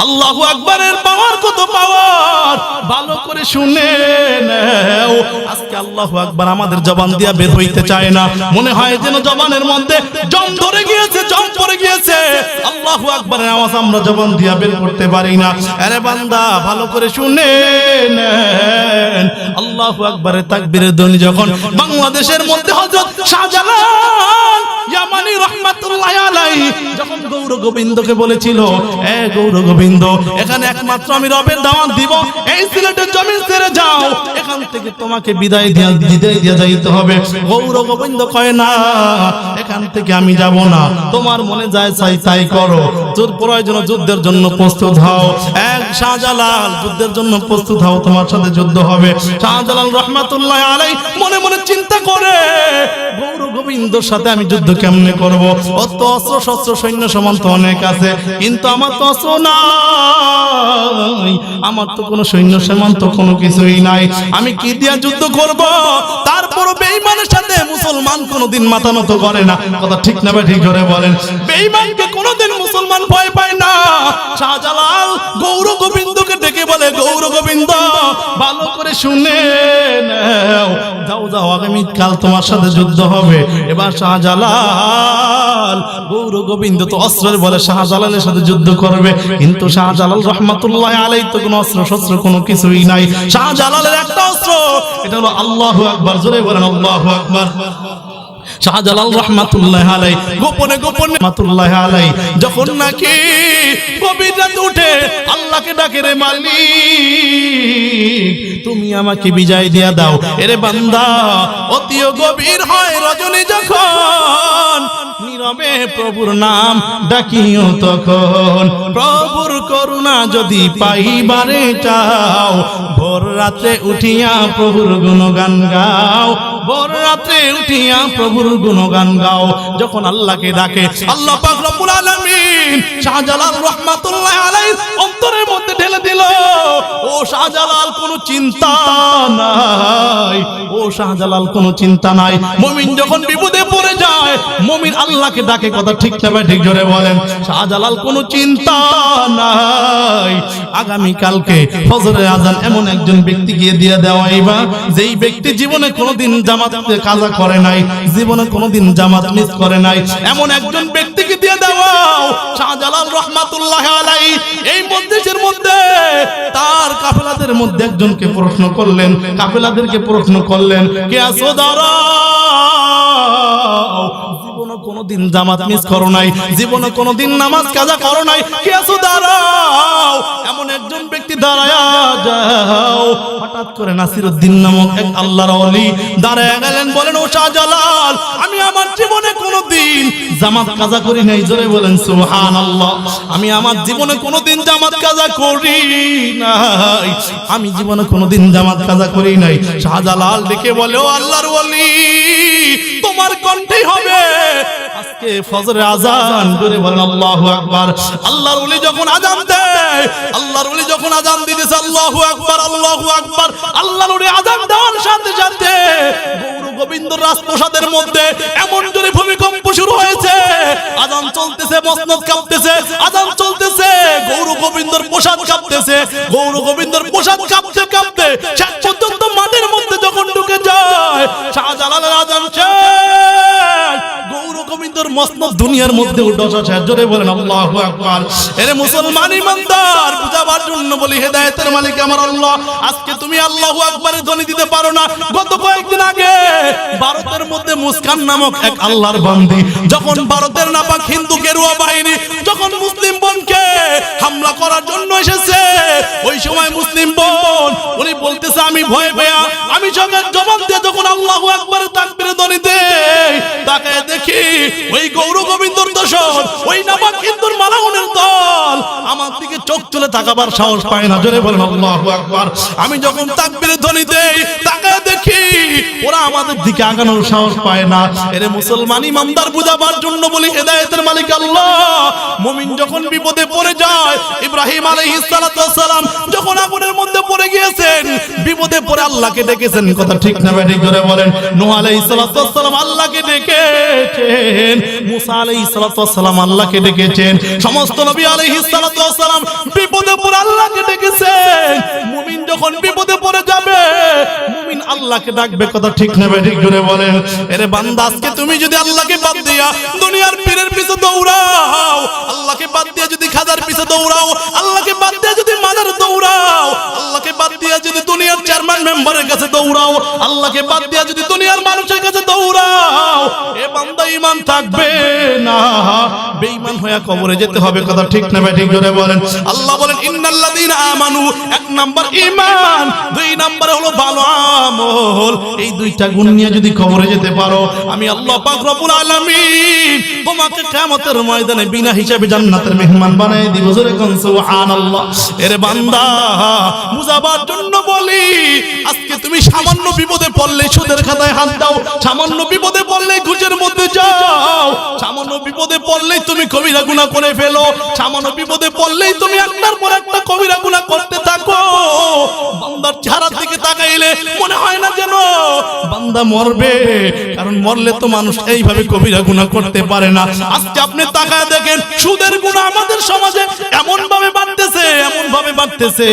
আল্লাহু আকবারের পাওয়ার কত পাওয়ার ভালো করে শুনে নাও। আজকে আল্লাহু আকবার আমাদের জবান দিয়া বের হইতে চায় না, মনে হয় যেন জবানের মধ্যে জং ধরে গিয়েছে, জং পড়ে গিয়েছে। আল্লাহু আকবারের আওয়াজ আমরা জবান দিয়া বের করতে পারি না। আরে বান্দা ভালো করে শুনে নেন, আল্লাহু আকবারের তাকবীরের ধ্বনি যখন বাংলাদেশের মধ্যে হযরত শাহজালাল ইয়ামানি রাহমাতুল্লাহি আলাইহি যখন গৌর গোবিন্দকে বলেছিল, এ গৌর গোবিন্দ, এখানে একমাত্র আমি রবের দাওয়াত দিব, এই সিলেটের জমিন ছেড়ে যাও, এখান থেকে তোমাকে বিদায় দিয়া যাইতে হবে। গৌর গোবিন্দ কয় না, এখান থেকে আমি যাব না, তোমার মনে যায় চাই তাই করো, তোর প্রয়োজন যুদ্ধের জন্য প্রস্তুত হও। এক শাহজালাল, যুদ্ধের জন্য প্রস্তুত হও, তোমার সাথে যুদ্ধ হবে। শাহজালাল রাহমাতুল্লাহি আলাইহি মনে মনে চিন্তা করে, গৌর গোবিন্দর সাথে আমি যুদ্ধ কেমনে করব? অত অস্ত্র শস্ত্র সৈন্য সামন্ত অনেক আছে, কিন্তু আমার তো অস্ত্র নাই, আমার তো কোনো সৈন্য সামন্ত কোনো কিছুই নাই, আমি কি দিয়া যুদ্ধ করব? তারপর বেঈমানের সাথে মুসলমান কোনোদিন মাথা নত করে না, কথা ঠিক না ঠিক ধরে বলেন? বেঈমানকে কোনোদিন মুসলমান ভয় পায় না। শাহজালাল গৌর গোবিন্দকে ডেকে বলে, গৌর গোবিন্দ ভালো করে শুনে নাও, যাও যাও, আগামীকাল তোমার সাথে যুদ্ধ হবে। এবার শাহজালাল, গৌর গোবিন্দ তো অস্ত্রের বলে শাহজালালের সাথে যুদ্ধ করবে, কিন্তু শাহজালাল রাহমাতুল্লাহি আলাইহি তো কোনো অস্ত্র শস্ত্র কোনো কিছুই নাই। শাহজালালের একটা অস্ত্র, এটা হলো আল্লাহু আকবার। জোরে বলেন আল্লাহু আকবার। শাহজালাল রাহমাতুল্লাহি আলাইহি গোপনে গোপনে রাহমাতুল্লাহি আলাইহি যখন নাকি গভীর রাতে উঠে আল্লাহকে ডাকে, রে মালিক তুমি আমাকে বিজয় দিয়া দাও। এরে বান্দা, অতিও গভীর হয় রজনী যখন নীরবে প্রভুর নাম ডাকিও তখন, প্রভুর করুণা যদি পাইবারে চাও, ভোর রাতে উঠিয়া প্রভুর গুণগান গাও, ভোর রাতে উঠিয়া প্রভুর গুণগান গাও। যখন আল্লাহকে ডাকে, আল্লাহ পাক রব্বুল আলামিন শাহজালাল রাহমাতুল্লাহি আলাইহির অন্তরের মধ্যে ঢেলে দিল, ও শাহজালাল কোনো চিন্তা নাই, ও শাহজালাল কোনো চিন্তা নাই। মুমিন যখন বিপদে পড়ে যায়, মুমিন আল্লাহকে ডাকে, কথা ঠিক না ঠিক জোরে বলেন? শাহজালাল কোনো চিন্তা নাই। আগামী কালকে ফজরের আযান এমন একজন ব্যক্তিকে দিয়ে দেওয়াইবা, যেই ব্যক্তি জীবনে কোনোদিন জামাত কাজা করে নাই, জীবনে কোনোদিন জামাত মিস করে নাই, এমন একজন ব্যক্তিকে দিয়ে দাও। শাহজালাল রাহমাতুল্লাহি আলাইহি এই মজলিসের মধ্যে তার কাফেলাদের মধ্যে একজনকে প্রশ্ন করলেন, কাফেলাদেরকে প্রশ্ন করলেন, কে আছো দাঁড়াও, জীবনে কোনোদিন জামাত মিস করো নাই, জীবনে কোনোদিন নামাজ কাজা করো নাই, কে আছো দাঁড়াও। এমন একজন ব্যক্তি দাঁড়ায়া যাও। হঠাৎ করে নাসিরউদ্দিন নামক এক আল্লাহর ওলি দাঁড়ায়া গেলেন, বলেন, ও শাহজালাল, আমি আমার জীবনে কোনোদিন জামাত কাজা করি নাই। জোরে বলেন সুবহানাল্লাহ। আমি আমার জীবনে কোনোদিন জামাত কাজা করি নাই, আমি জীবনে কোনোদিন জামাত কাজা করি নাই। শাহজালাল ডেকে বলে, ও আল্লাহর ওলি, তোমার কণ্ঠে হবে আজকে ফজরের আযান। জোরে বলেন আল্লাহু আকবার। আল্লাহর ওলি যখন আযান দেয়, আল্লাহর ওলি যখন আযান দিতেছে, আল্লাহু আকবার, আল্লাহু আকবার, আল্লাহর ওলি আযান দেওয়ার সাথে সাথে গৌর গোবিন্দর রাজপ্রাসাদের মধ্যে এমন জোরে ভূমিকম্প শুরু হয়েছে। আযান চলতেছে, মসনদ কাঁপতেছে, আযান চলতেছে, গৌর গোবিন্দর প্রসাদ কাঁপতেছে, গৌর গোবিন্দর প্রসাদ কাঁপতে কাঁপতে শেষ পর্যন্ত মাটির মধ্যে যখন ঢুকে যায়, শাহজালালের আযান শেষ, গৌর গোবিন্দর মসনদ দুনিয়ার মধ্যে উঠে শেষ। জোরে বলেন আল্লাহু আকবার। এরে মুসলমান ইমানদার, বুঝাবার জন্য বলি, হেদায়েতের মালিক আমার আল্লাহ। আজকে তুমি আল্লাহু আকবারের ধ্বনি দিতে পারো না। গত কয়েকদিন আগে ভারতের মধ্যে মুস্কান নামক এক আল্লাহর বান্দি যখন ভারতের নাপাক হিন্দু গেরুয়া বাহিনী যখন মুসলিম বোনকে হামলা করার জন্য এসেছে, ওই সময় মুসলিম বোন উনি বলতেছে, আমি ভয় পেয়া আমি সঙ্গের জবান দিয়ে যখন আল্লাহু আকবারের তাকবীরের ধ্বনি দেই, তাকায় দেখি ওই গৌর গোবিন্দর দোসর, ওই নাপাক হিন্দুর মালাউনের দল আমার দিকে চোখ তুলে তাকাবার সাহস পায় না। জোরে বলেন আল্লাহু আকবার। আমি যখন তাকবীরের ধ্বনি দেই, তাকায় দেখি ওরা আমাদের দিকে আগানোর সাহস পায় না। এরে মুসলমান ইমানদার, বুঝাবার জন্য বলি, হেদায়েতের মালিক আল্লাহ। মুমিন যখন বিপদে পড়ে যায়, ইব্রাহিম আলাইহিস সালাতু ওয়াস সালাম যখন আগুনের মধ্যে পড়ে গিয়েছেন, বিপদে পড়ে আল্লাহকে ডেকেছেন, কথা ঠিক না ঠিক জোরে বলেন? নূহ আলাইহিস সালাতু ওয়াস সালাম আল্লাহকে ডেকেছেন, মুসা আলাইহিস সালাতু ওয়াস সালাম আল্লাহকে ডেকেছেন, সমস্ত নবী আলাইহিস সালাতু ওয়াস সালাম আল্লাহকে ডাকবে, কথা ঠিক না ঠিক জোরে বলেন। এরে বান্দা, আজকে তুমি যদি আল্লাহকে বাদ দিয়া দুনিয়ার পীরের পিছে দৌড়াও, আল্লাহকে বাদ দিয়া যদি খাজার পিছে দৌড়াও, আল্লাহকে বাদ দিয়া যদি মাজার দৌড়াও, আল্লাহকে বাদ দিয়া যদি দুনিয়ার চেয়ারম্যান মেম্বারের কাছে দৌড়াও, আল্লাহকে বাদ দিয়া যদি দুনিয়ার মানুষের কাছে দৌড়াও, এ বান্দা ঈমান থাকবে না, বেঈমান হয়ে কবরে যেতে হবে, কথা ঠিক না ঠিক জোরে বলেন। আল্লাহ বলেন ইন্নাল্লাযীনা আমানু, এক নাম্বার ঈমান, দুই নাম্বার হলো ভালো আমল। এই দুইটা গুণ নিয়ে যদি কবরে যেতে পারো, আমি আল্লাহ পাক রব্বুল আলামিন তোমাকে কিয়ামতের ময়দানে বিনা হিসাবে জান্নাতের মেহমান বানাই দিব, জোরে কোন সুবহানাল্লাহ। এরে বান্দা, বুঝাবার জন্য বলি, আজকে তুমি সামান্য বিপদে পড়লে সুদের খাতায় হাত দাও, সামান্য বিপদে পড়লে ঘুষের মধ্যে যাও, সামান্য বিপদে পড়লেই তুমি কবিরা গুনাহ করে ফেলো, সামান্য বিপদে পড়লেই তুমি একটার পর একটা কবিরা গুনাহ করতে থাকো। বান্দার চেহারার দিকে তাকাইলে মনে হয় না যেন বান্দা মরবে, কারণ মরলে তো মানুষ এইভাবে কবিরা গুনাহ করতে পারে না। আজকে আপনি তাকায় দেখেন, সুদের গুনাহ আমাদের সমাজে এমন ভাবে বাড়তেছে, এমন ভাবে বাড়তেছে।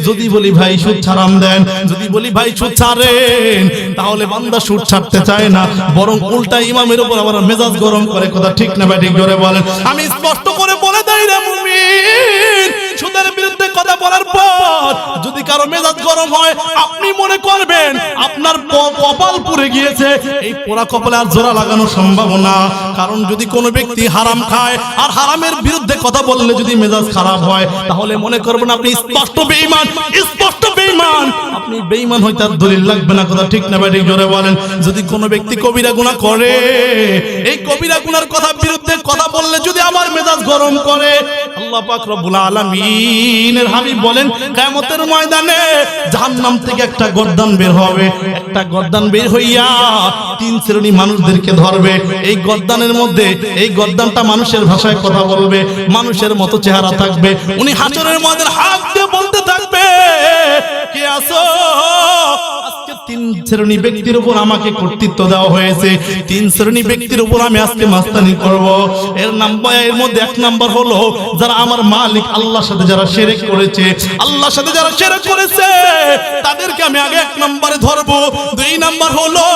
যদি বলি ভাই সুদ হারাম দেন, যদি বলি ভাই সুদ ছাড়েন, তাহলে বান্দা সুদ ছাড়তে চায় না, বরং উল্টা ইমামের উপর আবার মেজাজ গরম করে, কথা ঠিক না ঠিক জোরে বলেন। আমি স্পষ্ট করে বলে দেই রে মুমিন, সুদের বিরুদ্ধে কথা বলার পর যদি কারো মেজাজ গরম হয়, আপনি মনে করবেন আপনার কপাল পুড়ে গিয়েছে। এই পোড়া কপালে আর জোড়া লাগানো সম্ভব না, কারণ যদি কোনো ব্যক্তি হারাম খায় আর হারামের বিরুদ্ধে কথা বললে যদি মেজাজ খারাপ হয়, তাহলে মনে করবেন আপনি স্পষ্ট বেঈমান, স্পষ্ট বেঈমান। আপনি বেঈমান হইতে আর দলিল লাগবে না, কথা ঠিক না ঠিক জোরে বলেন। যদি কোনো ব্যক্তি কবিরা গুনাহ করে, এই কবিরা গুনার কথা বিরুদ্ধে কথা বললে যদি আমার মেজাজ গরম করে, আল্লাহ পাক রব্বুল আলামিনের হাবিব বলেন কিয়ামতের ময়দানে জাহান্নাম থেকে একটা গর্দান বের হবে, একটা গর্দান বের হইয়া তিন শ্রেণী মানুষদেরকে ধরবে। এই গর্দানের মধ্যে, এই গর্দানটা মানুষের ভাষায় কথা বলবে, মানুষের মতো চেহারা থাকবে। উনি হাসরের ময়দানে হাত দিয়ে বলতে থাকবে, কে আছো? আজকে তিন শ্রেণী ব্যক্তির উপর আমাকে কর্তৃত্ব দেওয়া হয়েছে, তিন শ্রেণী ব্যক্তির উপর আমি আজকে মাস্তানি করব। এর মধ্যে এক নাম্বার হলো যারা আমার মালিক আল্লাহর সাথে যারা শিরক করেছে, আল্লাহর সাথে যারা শিরক করেছে তাদেরকে আমি আগে এক নম্বরে ধরবো। দুই নাম্বার হলো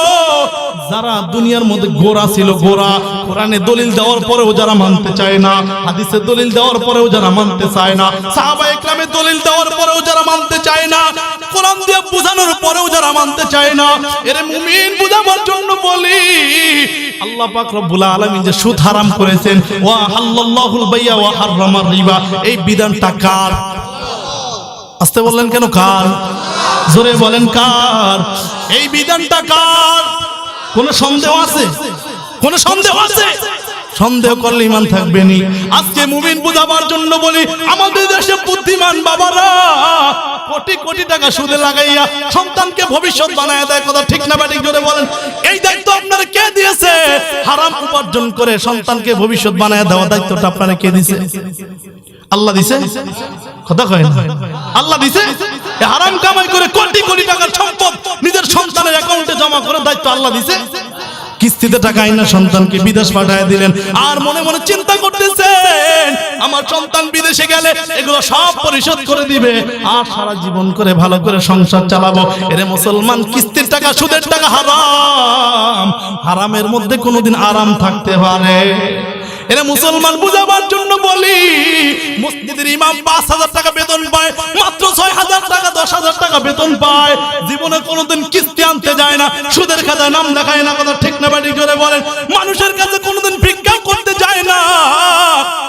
যারা দুনিয়ার মধ্যে গোরা ছিল, গোরা, কোরআনে দলিল দেওয়ার পরেও যারা মানতে চায় না, হাদিসে দলিল দেওয়ার পরেও যারা মানতে চায় না, সাহাবায়ে কেরামে দলিল দেওয়ার পরেও যারা মানতে চায় না, কোরআন দিয়ে বোঝানোর পরেও যারা মানতে চায় না, এর মুমিন বুঝাবার জন্য বলি, আল্লাহ পাক রব্বুল আলামিন যে সুদ হারাম করেছেন, ওয়া হাল্লাল্লাহুল বাইয়া ওয়া হারামার রিবা, এই বিধানটা কার? আস্তে বললেন কেন? কার? জোরে বলেন কার? এই বিধানটা কার? কোন সন্দেহ আছে? কোন সন্দেহ আছে? সন্দেহ করলে ঈমান থাকবে নি। আজকে মুমিন বুঝাবার জন্য বলি, আমাদের দেশে বুদ্ধিমান বাবারা কোটি কোটি টাকা সুদে লাগাইয়া সন্তানকে ভবিষ্যৎ বানায় দেয়, কথা ঠিক না ঠিক জোরে বলেন। এই দায়িত্ব আপনারা কে দিয়েছে? হারাম উপার্জন করে সন্তানকে ভবিষ্যৎ বানায় দেওয়া দায়িত্বটা আপনারা কে দিয়েছে? আল্লাহ দিছে? কথা কয় না? আল্লাহ দিছে? হারাম কামাই করে কোটি কোটি টাকার সম্পদ নিজের সন্তানের অ্যাকাউন্টে জমা করার দায়িত্ব আল্লাহ দিছে? কিস্তিতে টাকা আইনা সন্তানকে বিদেশ পাঠিয়ে দিলেন, আর মনে মনে চিন্তা করতেছেন আমার সন্তান বিদেশে গেলে এগুলো সব পরিশোধ করে দিবে, আর সারা জীবন করে ভালো করে সংসার চালাবো। এরে মুসলমান, কিস্তির টাকা, সুদের টাকা হারাম, হারামের মধ্যে কোনোদিন আরাম থাকতে পারে? এরা মুসলমান বুঝাবার জন্য বলি, মসজিদের ইমাম ৫,০০০ টাকা বেতন পায়, মাত্র ৬,০০০ টাকা ১০,০০০ টাকা বেতন পায়, জীবনে কোনোদিন কিস্তি আনতে যায় না, সুদের খাতায় নাম লেখায় না, কথা ঠিক না ঠিক করে বলেন। মানুষের কাছে কোনোদিন ভিক্ষা করতে যায় না,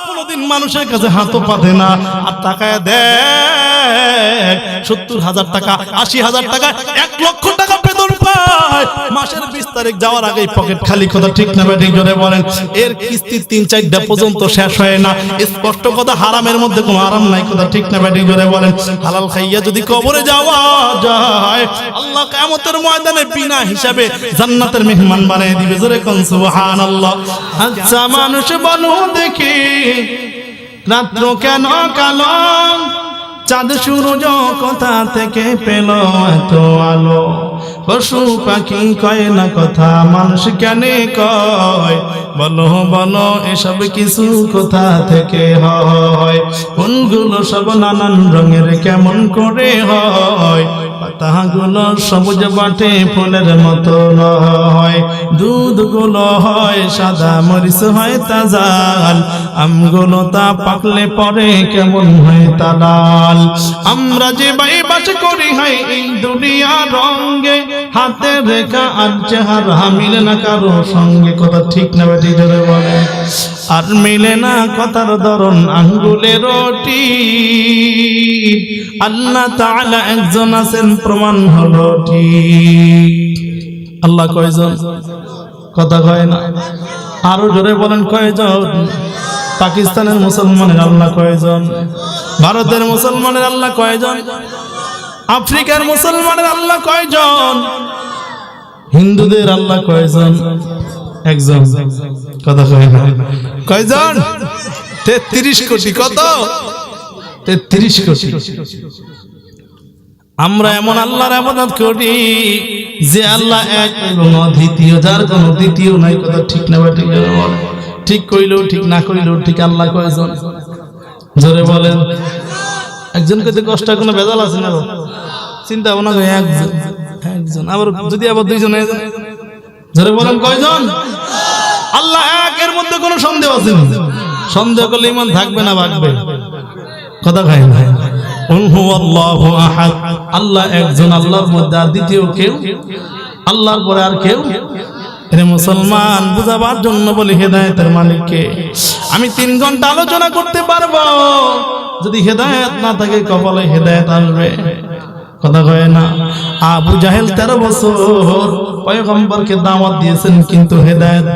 কোনোদিন মানুষের কাছে হাতও পাতে না। আর টাকায় দেখ ৭০,০০০ টাকা, ৮০,০০০ টাকা, ১,০০,০০০ টাকা বেতন পায়, মাসের ২০ তারিখ যাওয়ার আগেই পকেট খালি, কথা ঠিক না ঠিক করে বলেন। এর কিস্তি ৩-৪টা পর্যন্ত শেষ হয় না। স্পষ্ট কথা, হারামের মধ্যে কোনো আরাম নাই, কথা ঠিক না ঠিক করে বলেন। হালাল খাইয়া যদি কবরে যাওয়া যায়, আল্লাহ কিয়ামতের ময়দানে বিনা হিসাবে জান্নাতের মেহমান বানিয়ে দিবে, জোরে কোন সুবহানাল্লাহ। আচ্ছা মানুষ বলো দেখি, রাত্র কেন কালো, চাঁদ সূরজ কোথা থেকে পেল এত আলো, পশু পাখি কয় না কথা, মানুষ কেন কয়, বলো বলো এসব কিছু কোথা থেকে হয়, কোনগুলো সব নানান রঙের কেমন করে হয়, পাতাগুলো সবুজ বাটে ফুলের মতো হয়, দুধগুলো হয় সাদা, মরিচ হয় তাজা, আমগুলো তা পাকলে পরে কেমন হয় তা লাল। আমরা যে বাস করি হয় এই দুনিয়া রঙে, হাতে রেখা আর চেহারা মিলে না কারো সঙ্গে। কথা ঠিক না বেটি জোরে বলে। আর মিলে না কথার ধরন আঙ্গুলের রটি। আল্লাহ তাআলা একজন আছেন প্রমাণ হলো ঠিক। আল্লাহ কয়জন? কথা কয় না, আরো জোরে বলেন কয়জন? পাকিস্তানের মুসলমানের আল্লাহ কয়জন? ভারতের মুসলমানের আল্লাহ কয়জন? আফ্রিকার মুসলমানের আল্লাহ কয়জন? হিন্দুদের আল্লাহ কয়জন? একজন। কথা কয় না, কয়জন? 33 কোটি। কত? 33 কোটি। আমরা এমন আল্লাহর ইবাদত করি যে আল্লাহ এক এবং অদ্বিতীয়, যার কোনো দ্বিতীয় নাই। কথা ঠিক না বা ঠিক না বলেন? ঠিক কইলেও ঠিক, না কইলেও ঠিক। আল্লাহ কয়জন? জোরে বলেন। একজন কইতে কষ্ট, কোনো ভেজাল আছে না? চিন্তা ভাবনা করে একজন, একজন। আবার যদি আবার দুইজন হয়ে যায়, জোরে বলেন কয়জন? আল্লাহ এক, এর মধ্যে কোনো সন্দেহ আছে না? সন্দেহ করলে ঈমান থাকবে না, ভাগবে। কথা কয় না। আল্লাহু আহাদ, আল্লাহ একজন, আল্লাহর মধ্যে আর দ্বিতীয় কেউ, আল্লাহর পরে আর কেউ। রে মুসলমান, বুঝাবার জন্য বলি হেদায়েতের মালিককে। আমি 3 ঘন্টা আলোচনা করতে পারবো, যদি হেদায়েত না থাকে কপালে হেদায়েত আসবে। কথা কয় না। আবু জাহেল 13 বছর পয়গম্বরকে দাওয়াত দিয়েছেন, কিন্তু হেদায়েত